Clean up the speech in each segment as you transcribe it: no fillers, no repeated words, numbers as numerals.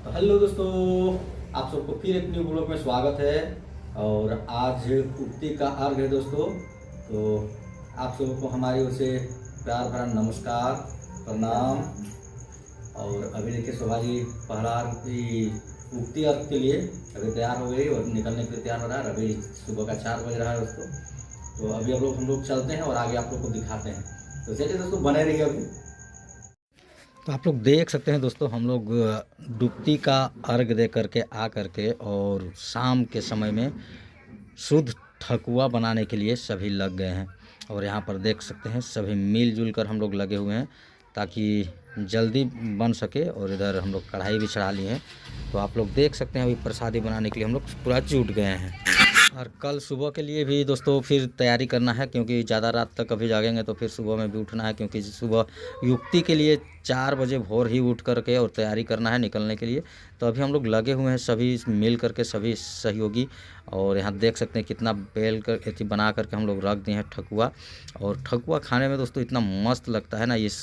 तो हेलो दोस्तों, आप सबको फिर एक न्यू ब्लॉग में स्वागत है। और आज उक्ति का अर्घ है दोस्तों। तो आप सबको हमारी ओर से प्यार भरा नमस्कार, प्रणाम। और अभी देखिए शोभा जी पहला उक्ति अर्घ के लिए अभी तैयार हो गई और निकलने के लिए तैयार हो रहा है। अभी सुबह का 4 बज रहा है दोस्तों। तो अभी हम लोग चलते हैं और आगे आप लोग को दिखाते हैं। तो चलिए दोस्तों, बने रहिए अभी। तो आप लोग देख सकते हैं दोस्तों, हम लोग डुबती का अर्घ दे करके आ करके और शाम के समय में शुद्ध ठकुआ बनाने के लिए सभी लग गए हैं। और यहाँ पर देख सकते हैं सभी मिलजुल कर हम लोग लगे हुए हैं ताकि जल्दी बन सके। और इधर हम लोग कढ़ाई भी चढ़ा लिए हैं। तो आप लोग देख सकते हैं अभी प्रसादी बनाने के लिए हम लोग पूरा जुट गए हैं। और कल सुबह के लिए भी दोस्तों फिर तैयारी करना है, क्योंकि ज़्यादा रात तक अभी जागेंगे तो फिर सुबह में भी उठना है, क्योंकि सुबह युक्ति के लिए 4 बजे भोर ही उठ करके और तैयारी करना है निकलने के लिए। तो अभी हम लोग लगे हुए हैं सभी मिल करके, सभी सहयोगी। और यहाँ देख सकते हैं कितना बेल कर बना करके हम लोग रख दिए हैं ठकुआ। और ठकुआ खाने में दोस्तों इतना मस्त लगता है ना, इस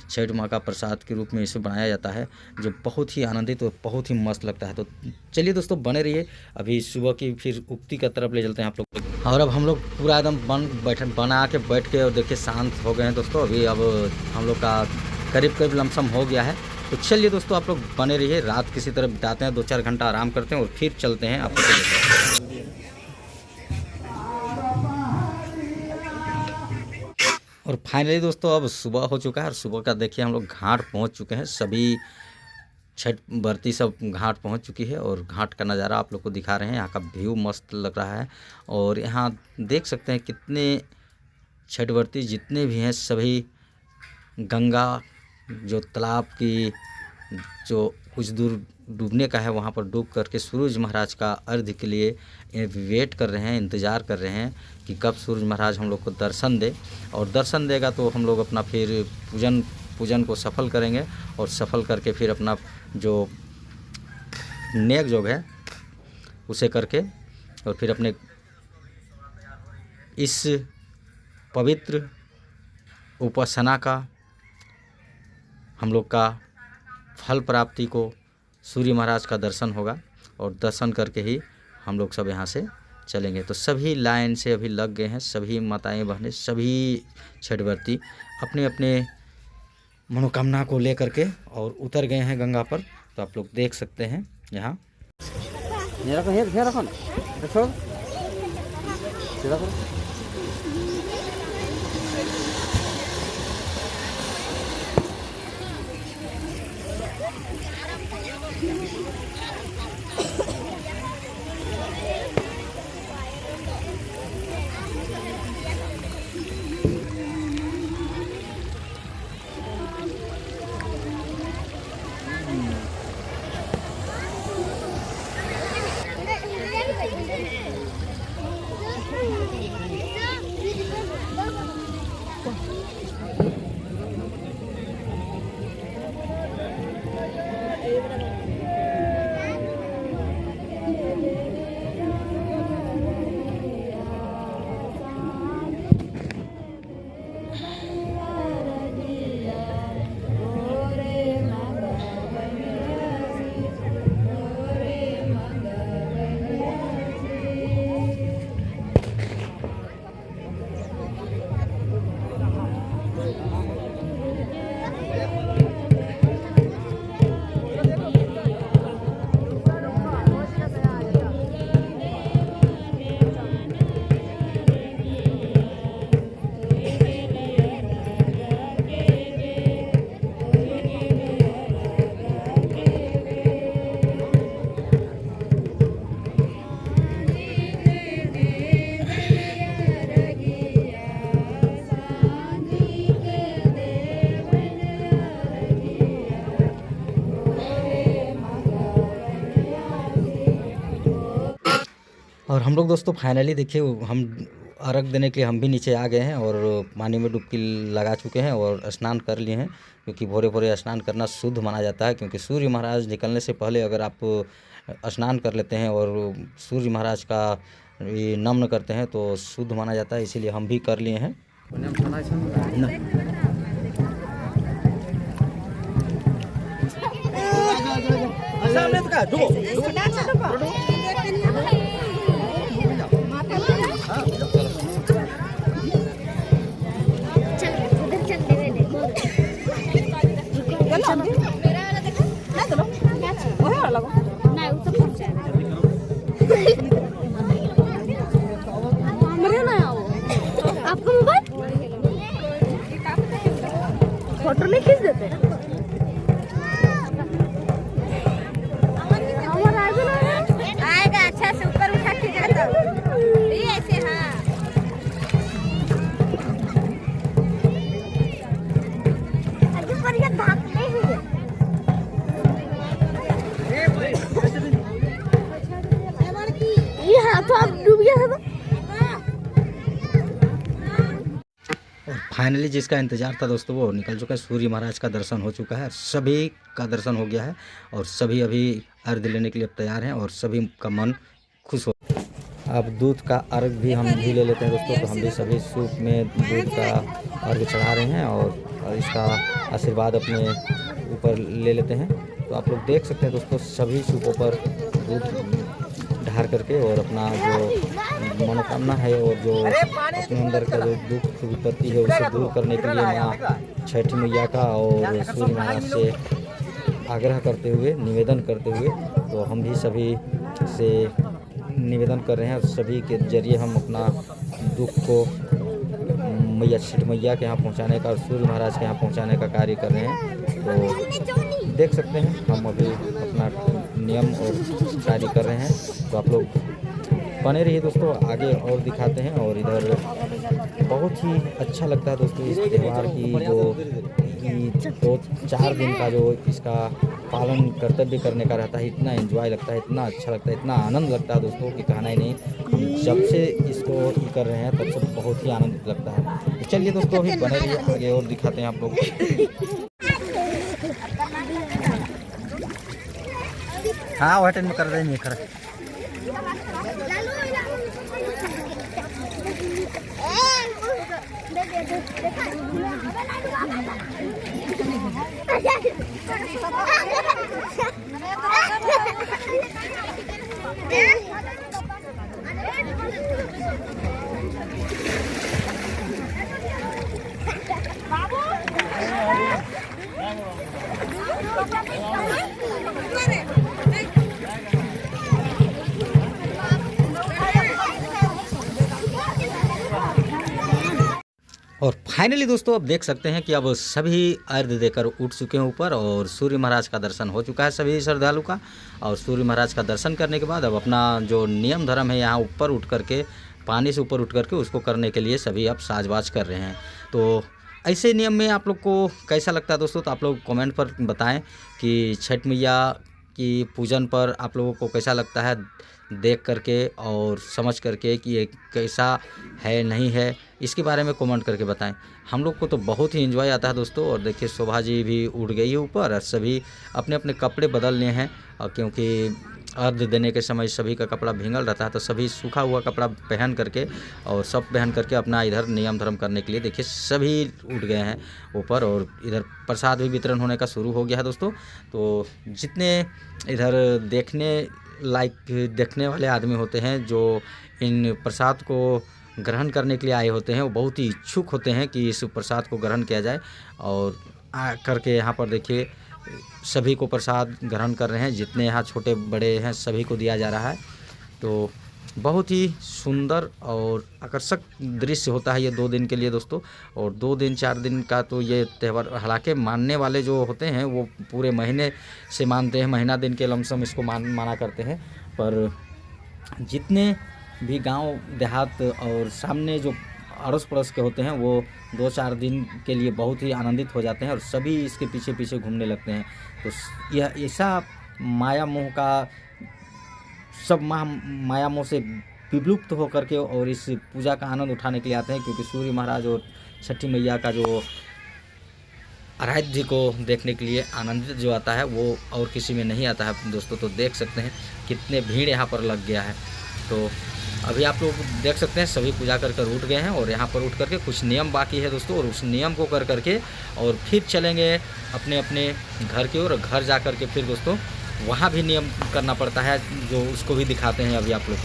छठ माँ का प्रसाद के रूप में इसे बनाया जाता है, जो बहुत ही आनंदित और बहुत ही मस्त लगता है। तो चलिए दोस्तों बने रहिए, अभी सुबह की फिर उक्ति का तरफ ले चलते हैं आप लोग। और अब हम लोग पूरा एकदम बना के बैठ के और देखिए शांत हो गए हैं दोस्तों। अभी अब हम लोग का करीब लमसम हो गया है। तो चलिए दोस्तों आप लोग बने रहिए, रात किसी तरह बिताते हैं, 2-4 घंटा आराम करते हैं और फिर चलते हैं आप लोग को। और फाइनली दोस्तों अब सुबह हो चुका है और सुबह का देखिए हम लोग घाट पहुंच चुके हैं। सभी छठ व्रती सब घाट पहुंच चुकी है और घाट का नज़ारा आप लोग को दिखा रहे हैं। यहाँ का व्यू मस्त लग रहा है। और यहाँ देख सकते हैं कितने छठ व्रती जितने भी हैं सभी गंगा जो तालाब की जो कुछ दूर डूबने का है वहाँ पर डूब करके सूरज महाराज का अर्घ के लिए वेट कर रहे हैं, इंतज़ार कर रहे हैं कि कब सूरज महाराज हम लोग को दर्शन दे। और दर्शन देगा तो हम लोग अपना फिर पूजन को सफल करेंगे। और सफल करके फिर अपना जो नेक जोग है उसे करके और फिर अपने इस पवित्र उपासना का हम लोग का फल प्राप्ति को सूर्य महाराज का दर्शन होगा। और दर्शन करके ही हम लोग सब यहाँ से चलेंगे। तो सभी लाइन से अभी लग गए हैं, सभी माताएं बहनें, सभी छठ व्रती अपने अपने मनोकामना को ले करके और उतर गए हैं गंगा पर। तो आप लोग देख सकते हैं यहाँ और हम लोग दोस्तों फाइनली देखिए हम अर्घ देने के लिए हम भी नीचे आ गए हैं और पानी में डुबकी लगा चुके हैं और स्नान कर लिए हैं, क्योंकि भोरे भोरे स्नान करना शुद्ध माना जाता है। क्योंकि सूर्य महाराज निकलने से पहले अगर आप स्नान कर लेते हैं और सूर्य महाराज का नमन करते हैं तो शुद्ध माना जाता है, इसीलिए हम भी कर लिए हैं। आपको मोबाइल फोटो नहीं खींच देते? आएगा अच्छा से ऊपर उठा खींचेगा तब ये ऐसे। हाँ पर ये भागते हुए ये हाथ तो अब डूब गया था। और फाइनली जिसका इंतज़ार था दोस्तों वो निकल चुका है। सूर्य महाराज का दर्शन हो चुका है, सभी का दर्शन हो गया है और सभी अभी अर्घ लेने के लिए तैयार हैं और सभी का मन खुश हो। अब दूध का अर्घ भी हम भी ले लेते हैं दोस्तों। तो हम भी सभी सूप में दूध का अर्घ चढ़ा रहे हैं और इसका आशीर्वाद अपने ऊपर ले लेते हैं। तो आप लोग देख सकते हैं दोस्तों, सभी सूपों पर दूध ढार करके और अपना जो मनोकामना है और जो अपने अंदर का जो दुख विपत्ति है उसे दूर करने के लिए माँ छठी मैया का और सूर्य महाराज से आग्रह करते हुए, निवेदन करते हुए, तो हम भी सभी से निवेदन कर रहे हैं और सभी के जरिए हम अपना दुख को मैया छठी मैया के यहाँ पहुँचाने का और सूर्य महाराज के यहाँ पहुँचाने का कार्य कर रहे हैं। तो देख सकते हैं हम अभी अपना नियम और कार्य कर रहे हैं। तो आप लोग बने रहिए दोस्तों, आगे और दिखाते हैं। और इधर बहुत ही अच्छा लगता है दोस्तों इस त्यौहार की जो 2-4 दिन का जो इसका पालन कर्तव्य करने का रहता है। इतना एंजॉय लगता है, इतना अच्छा लगता है, इतना आनंद लगता है दोस्तों कि कहना ही नहीं। हम जब से इसको कर रहे हैं तब से बहुत ही आनंदित लगता है। तो चलिए दोस्तों अभी बने रहिए, आगे और दिखाते हैं आप लोग। हाँ वह में कर रहे नहीं कर और फाइनली दोस्तों अब देख सकते हैं कि अब सभी अर्घ देकर उठ चुके हैं ऊपर और सूर्य महाराज का दर्शन हो चुका है सभी श्रद्धालु का। और सूर्य महाराज का दर्शन करने के बाद अब अपना जो नियम धर्म है यहाँ ऊपर उठ करके, पानी से ऊपर उठ करके उसको करने के लिए सभी अब साजबाज कर रहे हैं। तो ऐसे नियम में आप लोग को कैसा लगता है दोस्तों? तो आप लोग कमेंट पर बताएं कि छठ मैया की पूजन पर आप लोगों को कैसा लगता है देख करके और समझ करके कि ये कैसा है नहीं है, इसके बारे में कमेंट करके बताएं। हम लोग को तो बहुत ही एंजॉय आता है दोस्तों। और देखिए शोभा जी भी उड़ गई है ऊपर और सभी अपने अपने कपड़े बदल लिए हैं। और क्योंकि अर्घ देने के समय सभी का कपड़ा भींगल रहता है तो सभी सूखा हुआ कपड़ा पहन करके और सब पहन करके अपना इधर नियम धर्म करने के लिए देखिए सभी उठ गए हैं ऊपर। और इधर प्रसाद भी वितरण होने का शुरू हो गया है दोस्तों। तो जितने इधर देखने वाले आदमी होते हैं जो इन प्रसाद को ग्रहण करने के लिए आए होते हैं वो बहुत ही इच्छुक होते हैं कि इस प्रसाद को ग्रहण किया जाए। और आ करके यहाँ पर देखिए सभी को प्रसाद ग्रहण कर रहे हैं, जितने यहाँ छोटे बड़े हैं सभी को दिया जा रहा है। तो बहुत ही सुंदर और आकर्षक दृश्य होता है ये 2 दिन के लिए दोस्तों। और 2 दिन 4 दिन का तो ये त्यौहार, हालांकि मानने वाले जो होते हैं वो पूरे महीने से मानते हैं, महीना दिन के लमसम इसको माना करते हैं। पर जितने भी गांव देहात और सामने जो अड़ोस पड़ोस के होते हैं वो 2-4 दिन के लिए बहुत ही आनंदित हो जाते हैं और सभी इसके पीछे पीछे घूमने लगते हैं। तो यह ऐसा माया मोह का सब माया मोह से विलुप्त होकर के और इस पूजा का आनंद उठाने के लिए आते हैं। क्योंकि सूर्य महाराज और छठी मैया का जो आराध्य को देखने के लिए आनंदित जो आता है वो और किसी में नहीं आता है दोस्तों। तो देख सकते हैं कितने भीड़ यहाँ पर लग गया है। तो अभी आप लोग देख सकते हैं सभी पूजा कर उठ गए हैं और यहाँ पर उठ करके कुछ नियम बाकी है दोस्तों। और उस नियम को कर करके और फिर चलेंगे अपने अपने घर की ओर। घर जा कर के फिर दोस्तों वहाँ भी नियम करना पड़ता है, जो उसको भी दिखाते हैं अभी आप लोग।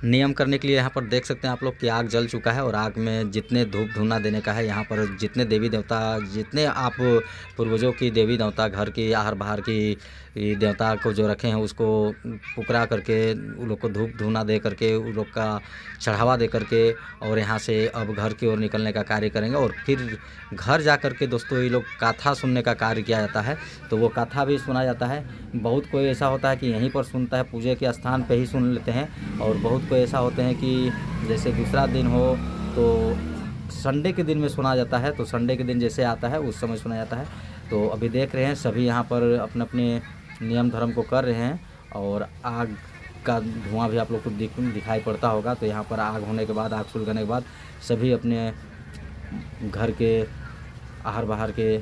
नियम करने के लिए यहाँ पर देख सकते हैं आप लोग कि आग जल चुका है और आग में जितने धूप धूना देने का है, यहाँ पर जितने देवी देवता, जितने आप पूर्वजों की देवी देवता, घर की आहर बाहर की देवता को जो रखे हैं, उसको पुकरा करके उन लोग को धूप धूना दे करके, उन लोग का चढ़ावा दे करके, और यहाँ से अब घर की ओर निकलने का कार्य करेंगे। और फिर घर जा कर के दोस्तों ये लोग कथा सुनने का कार्य किया जाता है। तो वो कथा भी सुना जाता है। बहुत कोई ऐसा होता है कि यहीं पर सुनता है, पूजे के स्थान पे ही सुन लेते हैं, और बहुत कोई ऐसा होते हैं कि जैसे दूसरा दिन हो तो संडे के दिन में सुना जाता है। तो संडे के दिन जैसे आता है उस समय सुना जाता है। तो अभी देख रहे हैं सभी यहाँ पर अपने अपने नियम धर्म को कर रहे हैं, और आग का धुआं भी आप लोग को दिखाई पड़ता होगा। तो यहाँ पर आग होने के बाद, आग सुलगने के बाद सभी अपने घर के आहर बाहर के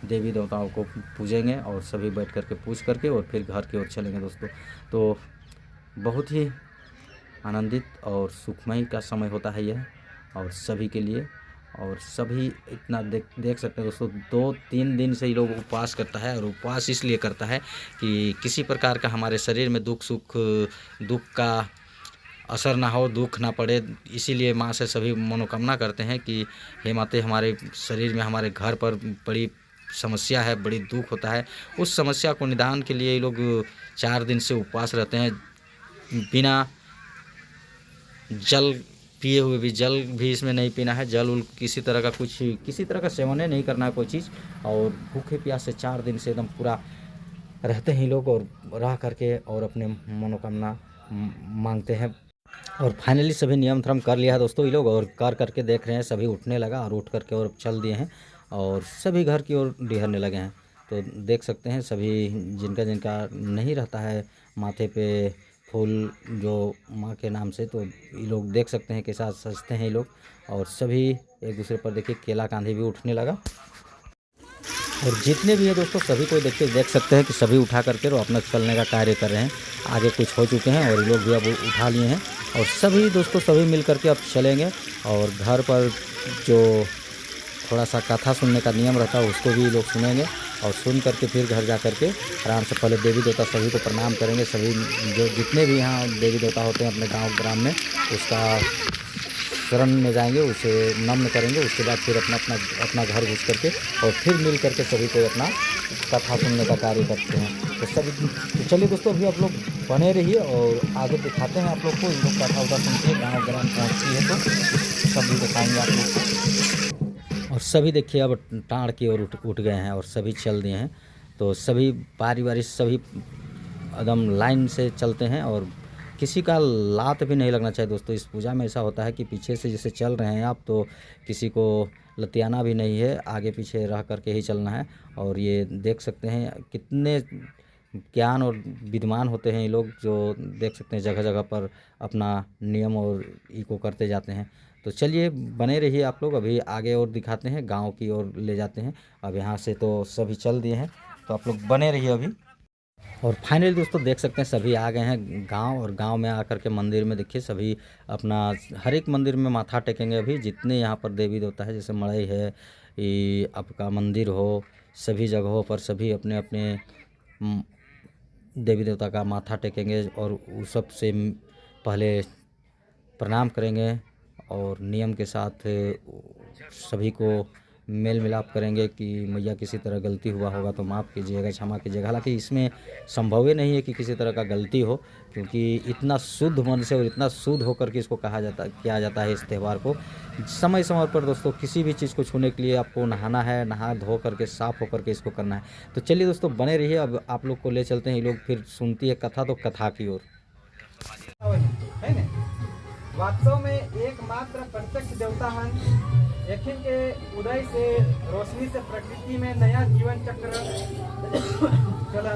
देवी देवताओं को पूजेंगे, और सभी बैठ करके पूज करके और फिर घर की ओर चलेंगे दोस्तों। तो बहुत ही आनंदित और सुखमय का समय होता है यह, और सभी के लिए। और सभी इतना देख सकते हैं दोस्तों, 2-3 दिन से ये लोग उपवास करता है। और उपवास इसलिए करता है कि किसी प्रकार का हमारे शरीर में दुख का असर ना हो, दुख ना पड़े। इसीलिए माँ से सभी मनोकामना करते हैं कि हे माते, हमारे शरीर में, हमारे घर पर बड़ी समस्या है, बड़ी दुख होता है। उस समस्या को निदान के लिए ये लोग 4 दिन से उपवास रहते हैं। बिना जल पिए हुए भी, जल भी इसमें नहीं पीना है, जल किसी तरह का सेवन नहीं करना है कोई चीज़। और भूखे प्यास से 4 दिन से एकदम पूरा रहते हैं लोग, और रह करके और अपने मनोकामना मांगते हैं। और फाइनली सभी नियम धर्म कर लिया है दोस्तों ये लोग, और कर करके देख रहे हैं सभी उठने लगा, और उठ करके और चल दिए हैं, और सभी घर की ओर डिहरने लगे हैं। तो देख सकते हैं सभी जिनका नहीं रहता है माथे पे फूल जो माँ के नाम से, तो ये लोग देख सकते हैं कैसा सजते हैं ये लोग। और सभी एक दूसरे पर देखिए केला कांधी भी उठने लगा। और जितने भी है दोस्तों सभी को देखिए, देख सकते हैं कि सभी उठा करके और अपना चलने का कार्य कर रहे हैं। आगे कुछ हो चुके हैं और ये लोग भी अब उठा लिए हैं, और सभी दोस्तों सभी मिल करके अब चलेंगे। और घर पर जो थोड़ा सा कथा सुनने का नियम रहता है उसको भी लोग सुनेंगे, और सुन करके फिर घर जा करके आराम से पहले देवी देवता सभी को प्रणाम करेंगे। सभी जो जितने भी यहाँ देवी देवता होते हैं अपने गांव ग्राम में, उसका शरण में जाएंगे, उसे नमन करेंगे। उसके बाद फिर अपना घर घुस करके और फिर मिल करके सभी को अपना कथा सुनने का कार्य करते हैं। तो चलिए दोस्तों, अभी आप लोग बने रहिए और आगे दिखाते हैं आप लोग को। इन लोग कथा उथा सुनते हैं, गाँव ग्राम पहुँचती है तो सभी दिखाएँगे आप लोग को। और सभी देखिए अब टाँड़ की ओर उठ गए हैं और सभी चल दिए हैं। तो सभी बारी सभी एकदम लाइन से चलते हैं, और किसी का लात भी नहीं लगना चाहिए दोस्तों। इस पूजा में ऐसा होता है कि पीछे से जैसे चल रहे हैं आप, तो किसी को लतियाना भी नहीं है, आगे पीछे रह करके ही चलना है। और ये देख सकते हैं कितने ज्ञान और विद्वान होते हैं ये लोग, जो देख सकते हैं जगह जगह पर अपना नियम और इको करते जाते हैं। तो चलिए बने रहिए आप लोग, अभी आगे और दिखाते हैं, गांव की ओर ले जाते हैं। अब यहाँ से तो सभी चल दिए हैं, तो आप लोग बने रहिए अभी। और फाइनली दोस्तों देख सकते हैं सभी आ गए हैं गांव, और गांव में आकर के मंदिर में देखिए सभी अपना हर एक मंदिर में माथा टेकेंगे। अभी जितने यहाँ पर देवी देवता है, जैसे मड़ई है, ये आपका मंदिर हो, सभी जगहों पर सभी अपने अपने देवी देवता का माथा टेकेंगे, और उस सब से पहले प्रणाम करेंगे, और नियम के साथ सभी को मेल मिलाप करेंगे कि मैया किसी तरह गलती हुआ होगा तो माफ़ कीजिएगा, क्षमा कीजिएगा। हालांकि इसमें संभव ही नहीं है कि किसी तरह का गलती हो, क्योंकि इतना शुद्ध मन से और इतना शुद्ध होकर के इसको किया जाता है इस त्यौहार को। समय समय पर दोस्तों किसी भी चीज़ को छूने के लिए आपको नहाना है, नहा धो करके साफ़ होकर के इसको करना है। तो चलिए दोस्तों बने रहिए, अब आप लोग को ले चलते हैं। ये लोग फिर सुनती है कथा, तो कथा की ओर। वास्तव में एकमात्र प्रत्यक्ष देवता हन, एखिन के उदय से रोशनी से प्रकृति में नया जीवन चक्र चला।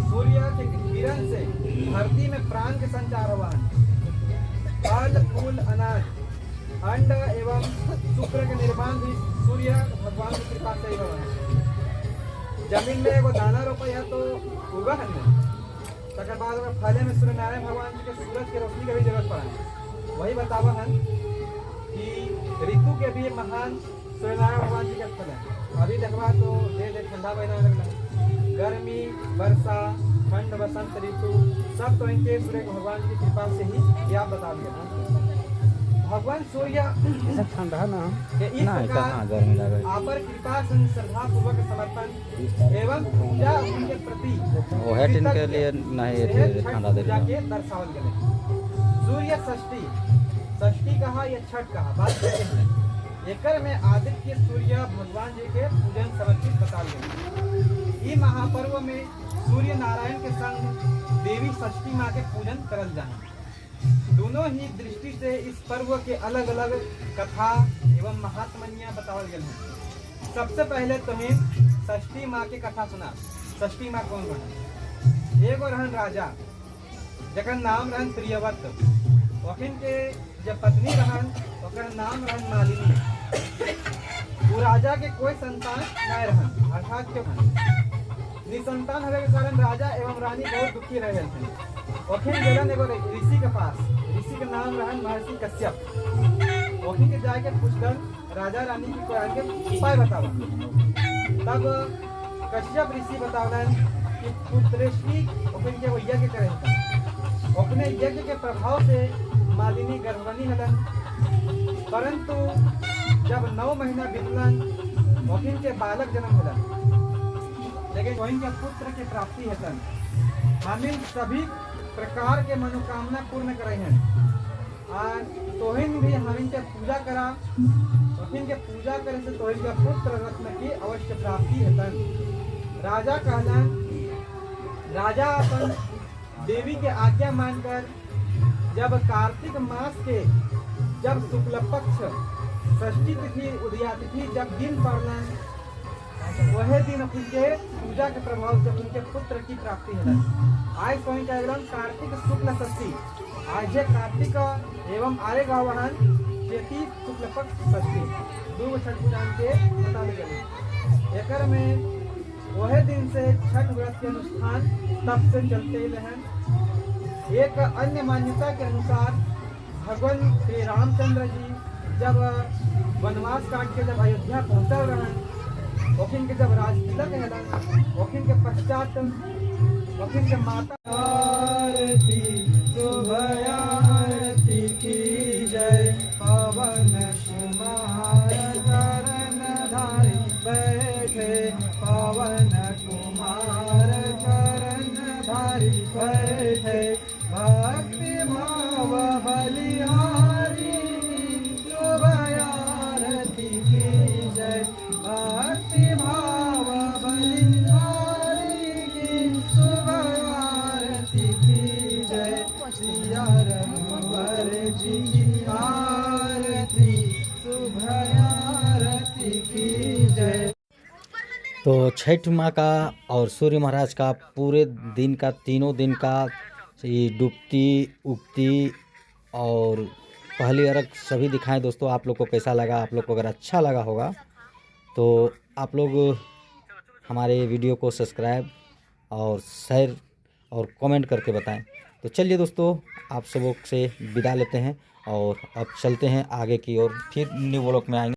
सूर्य के किरण से धरती में प्राण के संचार हुआ। फल फूल अनाज अंड एवं शुक्र के निर्माण भी सूर्य भगवान की कृपा से ही हुआ। जमीन में एगो दाना रोपया तो उगा है, तकर बाद में फले में सूर्य नारायण भगवान जी के सूरज के रोशनी की भी जरूरत पड़ा है। वही बतावा है कि ऋतु के भी महान सूर्यनारायण भगवान जी के स्थल है। अभी देखबा तो धीरे ठंडा महीना लगना, गर्मी वर्षा ठंड बसंत ऋतु सब तो इनके सूर्य भगवान की कृपा से ही ये आप बता दिया। भगवान सूर्य ठंडा ना के इस प्रकार गर्मी लगे आपर कृपा से श्रद्धा पूर्वक समर्पण एवं पूजा उनके प्रति ओहे दिन के लिए नहीं छठ ठंडा दे पूजा के दर्शावल गए। सूर्य षष्ठी कहा या छठ कहा बात करते हैं। एकर में आदित्य सूर्य भगवान जी के पूजन समर्पित बताल गए। ई महापर्व में सूर्य नारायण के संग देवी षष्ठी माँ के पूजन करल जाए। दोनों ही दृष्टि से इस पर्व के अलग अलग कथा एवं महात्म्य बतावल गए हैं। सबसे पहले तुम्हें षष्ठी माँ की कथा सुना। षष्ठी माँ कौन रहन? एगो रहन राजा जकर नाम रहन प्रियव्रत। वखिन के जब पत्नी रहन ओकर नाम रहन मालिनी। वो राजा के कोई संतान नहीं रहन, अर्थात क्यों निसंतान होने के कारण राजा एवं रानी बहुत दुखी रहे थे। वखिन गेलन एगो ऋषि के पास। ऋषि के नाम रहन महर्षि कश्यप। वखिन के जाके पूछलन राजा रानी की कोई के उपाय बतावा। तब कश्यप ऋषि बतावलन कि पुत्रेष्टि वखिन के यज्ञ करे। अपने यज्ञ के प्रभाव से मालिनी गर्भवती हलन, परंतु जब 9 महीना बीतलन वखिन के बालक जन्म हलन, लेकिन वहीं के पुत्र की प्राप्ति हेतन हमिन सभी प्रकार के मनोकामना पूर्ण करे हैं। और तोहिन भी हमिन के पूजा करा, तोहिन के पूजा करे से तोहिन के पुत्र रत्न की अवश्य प्राप्ति हेतन। राजा कहलन, राजा अपन देवी के आज्ञा मानकर जब कार्तिक मास के जब शुक्ल पक्ष षष्ठी तिथि उदया तिथि जब दिन पड़लन वह दिन उनके पूजा के प्रभाव से उनके पुत्र की प्राप्ति है। आज कहीं का एकदम कार्तिक शुक्ल षष्ठी, आज है कार्तिक एवं आएगा वहन चेती शुक्ल पक्ष षष्ठी, 2 छठ पूजा के बता गए। एकर में वह दिन से छठ व्रत के अनुष्ठान तब से चलते रहन। एक अन्य मान्यता के अनुसार भगवान श्री रामचंद्र जी जब वनवास काट के जब अयोध्या पहुंचल रहन, वकील के जब राज तिलक है, वकील के पश्चात वकील के माता आरती शुभ आरती की जय। पवन कुमार चरण धारी बैठे, पवन कुमार चरण धारी बैठे, भक्ति भाव बलिहारी शुभ आरती की जय। भक्ति भाव बलिहारी की शुभ आरती की जय। सिया रघुवर जी की आरती शुभ आरती की जय। तो छठ माँ का और सूर्य महाराज का पूरे दिन का, तीनों दिन का ये डूबती उगती और पहली अर्घ सभी दिखाएं दोस्तों। आप लोग को कैसा लगा? आप लोग को अगर अच्छा लगा होगा तो आप लोग हमारे वीडियो को सब्सक्राइब और शेयर और कमेंट करके बताएं। तो चलिए दोस्तों, आप सबों से विदा लेते हैं और अब चलते हैं आगे की ओर, फिर न्यू व्लॉग में आएंगे।